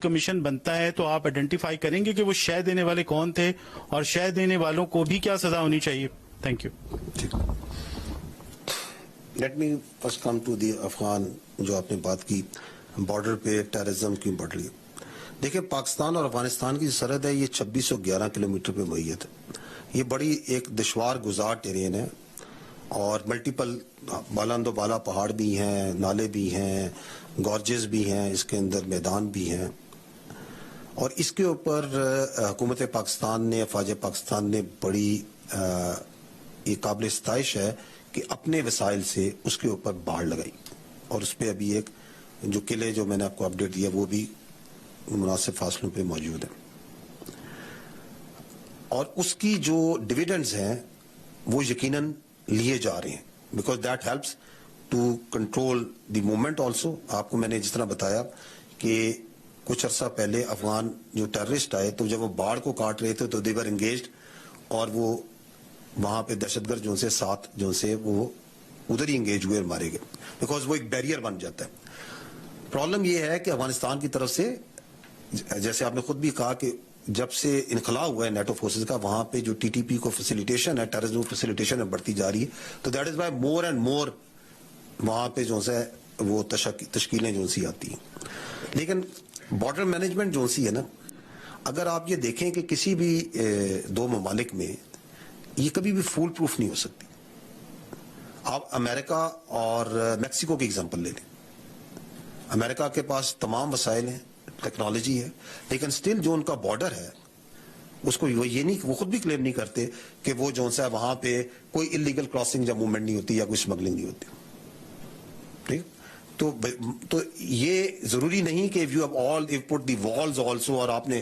Commission بنتا ہے تو آپ آئیڈینٹیفائی کریں گے کہ وہ شے دینے والے کون تھے اور شے دینے والوں کو بھی کیا سزا ہونی چاہیے؟ Thank you. Let me first come to the Afghan جو آپ نے بات کی بارڈر پہ ٹیررزم کیوں بڑھ رہی ہے. دیکھیں پاکستان اور افغانستان کی سرحد ہے یہ 2611 کلومیٹر پہ محیط ہے. یہ بڑی ایک دشوار گزار ٹیرین ہے اور ملٹیپل بالند و بالا پہاڑ بھی ہیں, نالے بھی ہیں, گارجز بھی ہیں, اس کے اندر میدان بھی ہیں. اور اس کے اوپر حکومت پاکستان نے, افواج پاکستان نے بڑی یہ قابل ستائش ہے کہ اپنے وسائل سے اس کے اوپر باڑ لگائی. اور اس پہ ابھی ایک جو قلعے جو میں نے آپ کو اپڈیٹ دیا وہ بھی مناسب فاصلوں پہ موجود ہیں. اور اس کی جو ڈویڈنڈز ہیں وہ یقیناً لیے جا رہے ہیں because that helps to control the movement also. آپ کو میں نے جس طرح بتایا کہ کچھ عرصہ پہلے افغان جو ٹیررسٹ آئے تو جب وہ باڑ کو کاٹ رہے تھے تو دے ور انگیجڈ اور وہ وہاں پہ دہشت گرد جو سے ساتھ جو سے وہ ادھر ہی انگیج ہوئے اور مارے گئے بیکاز وہ ایک بیریئر بن جاتا ہے. پرابلم یہ ہے کہ افغانستان کی طرف سے جیسے آپ نے خود بھی کہا کہ جب سے انخلا ہوا ہے نیٹو فورسز کا وہاں پہ جو ٹی ٹی پی کو فیسیلیٹیشن ہے, ٹیررزم فیسیلیٹیشن ہے, بڑھتی جا رہی ہے. تو that is why more and more وہاں پہ جو ہے وہ تشکیلیں جو سی آتی ہیں. لیکن بارڈر مینجمنٹ جو سی ہے نا, اگر آپ یہ دیکھیں کہ کسی بھی دو ممالک میں یہ کبھی بھی فول پروف نہیں ہو سکتی. آپ امریکہ اور میکسیکو کی ایگزامپل لے لیں. امریکہ کے پاس تمام وسائل ہیں, ٹیکنالوجی ہے, لیکن سٹل جو ان کا بارڈر ہے اس کو یہ نہیں, وہ خود بھی کلیم نہیں کرتے کہ وہ جو ہے وہاں پہ کوئی انلیگل کراسنگ یا موومنٹ نہیں ہوتی یا کوئی اسمگلنگ نہیں ہوتی. ٹھیک, تو یہ ضروری نہیں کہ you have all you put the walls also, اور آپ نے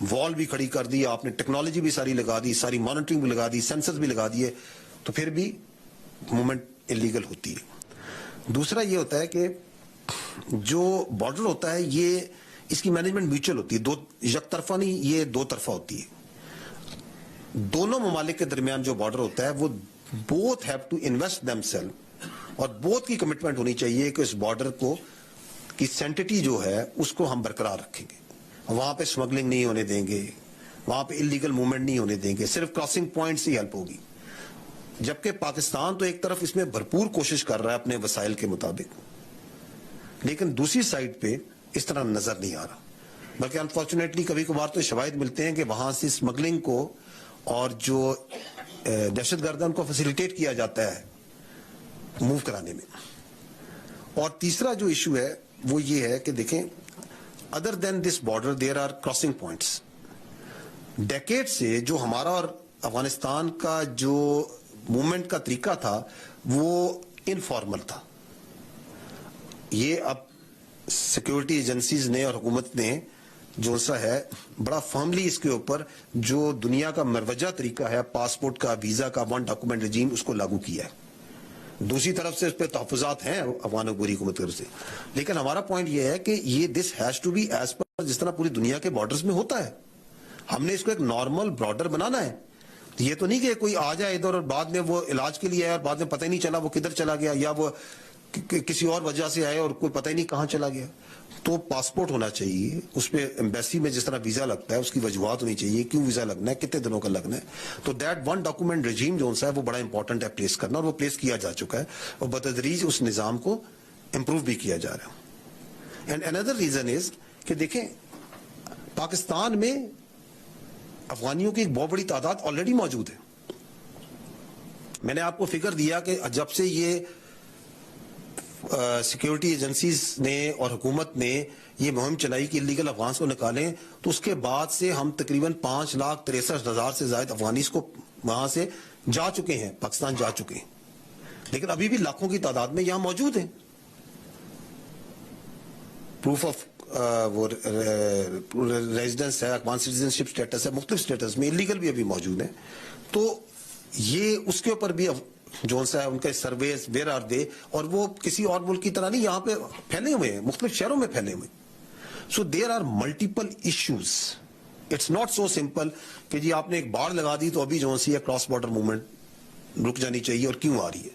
وال بھی کھڑی کر دی, آپ نے ٹیکنالوجی بھی ساری لگا دی, ساری مانیٹرنگ بھی لگا دی, سینسرز بھی لگا دیے, تو پھر بھی موومنٹ انلیگل ہوتی ہے. دوسرا یہ ہوتا ہے کہ جو بارڈر ہوتا ہے یہ اس کی مینجمنٹ میوچل ہوتی ہے, دو یک طرفہ نہیں, یہ دو طرفہ ہوتی ہے. دونوں ممالک کے درمیان جو بارڈر ہوتا ہے وہ both have to invest them self, اور بوتھ کی کمٹمنٹ ہونی چاہیے کہ اس بارڈر کو کی سینٹیٹی جو ہے اس کو ہم برقرار رکھیں گے, وہاں پہ اسمگلنگ نہیں ہونے دیں گے, وہاں پہ انلیگل موومنٹ نہیں ہونے دیں گے, صرف کراسنگ پوائنٹ سے ہی ہیلپ ہوگی. جبکہ پاکستان تو ایک طرف اس میں بھرپور کوشش کر رہا ہے اپنے وسائل کے مطابق, لیکن دوسری سائڈ پہ اس طرح نظر نہیں آ رہا. بلکہ انفارچونیٹلی کبھی کبھار تو شواہد ملتے ہیں کہ وہاں سے اسمگلنگ کو اور جو دہشت گردوں کو فیسیلیٹیٹ کیا جاتا ہے موو کرانے میں. اور تیسرا جو ایشو ہے وہ یہ ہے کہ دیکھیں other then this border there are crossing points. Decade سے جو ہمارا اور افغانستان کا جو موومنٹ کا طریقہ تھا وہ انفارمل تھا. یہ اب سیکیورٹی ایجنسیز نے اور حکومت نے جو سا ہے بڑا فرملی اس کے اوپر جو دنیا کا مروجہ طریقہ ہے پاسپورٹ کا, ویزا کا, ون ڈاکومنٹ رجیم, اس کو لاگو کیا ہے. دوسری طرف سے اس پہ تحفظات ہیں افغان و گوری حکومت کی طرف سے, لیکن ہمارا پوائنٹ یہ ہے کہ یہ this has to be as per جس طرح پوری دنیا کے بارڈرز میں ہوتا ہے. ہم نے اس کو ایک نارمل بارڈر بنانا ہے. یہ تو نہیں کہ کوئی آ جائے ادھر اور بعد میں وہ علاج کے لیے آیا اور بعد میں پتہ ہی نہیں چلا وہ کدھر چلا گیا, یا وہ کسی اور وجہ سے آئے اور کوئی پتہ ہی نہیں کہاں چلا گیا. تو پاسپورٹ ہونا چاہیے, اس پہ ایمبیسی میں جس طرح ویزا لگتا ہے اس کی وجوہات ہونی چاہیے, کیوں ویزا لگنا ہے, کتنے دنوں کا لگنا ہے. تو دیٹ ون ڈاکومنٹ رجیم جو ہے وہ بڑا امپورٹنٹ ہے پلیس کرنا, اور وہ پلیس کیا جا چکا ہے اور بتدریج اس نظام کو امپروو بھی کیا جا رہا ہے. اینڈ اندر ریزن از کہ دیکھیں پاکستان میں افغانیوں کی ایک بہت بڑی تعداد آلریڈی موجود ہے. میں نے آپ کو فگر دیا کہ جب سے یہ سیکیورٹی ایجنسیز نے اور حکومت نے یہ مہم چلائی کہ انلیگل افغانس کو نکالیں, تو اس کے بعد سے ہم تقریباً 5,63,000 سے زائد افغانیز کو وہاں سے جا چکے ہیں, پاکستان جا چکے ہیں, لیکن ابھی بھی لاکھوں کی تعداد میں یہاں موجود ہیں. پروف آف وہ ریزیڈنس ہے, افغان سٹیزنشپ سٹیٹس ہے, مختلف سٹیٹس میں انلیگل بھی ابھی موجود ہیں. تو یہ اس کے اوپر بھی جو سا ہے ان کے سرویز ویئر آر دے, اور وہ کسی اور ملک کی طرح نہیں یہاں پہ پھیلے ہوئے ہیں, مختلف شہروں میں پھیلے ہوئے. So there are multiple issues. It's not so simple کہ جی آپ نے ایک باڑ لگا دی تو ابھی جو سی ہے کراس بارڈر موومنٹ رک جانی چاہیے, اور کیوں آ رہی ہے.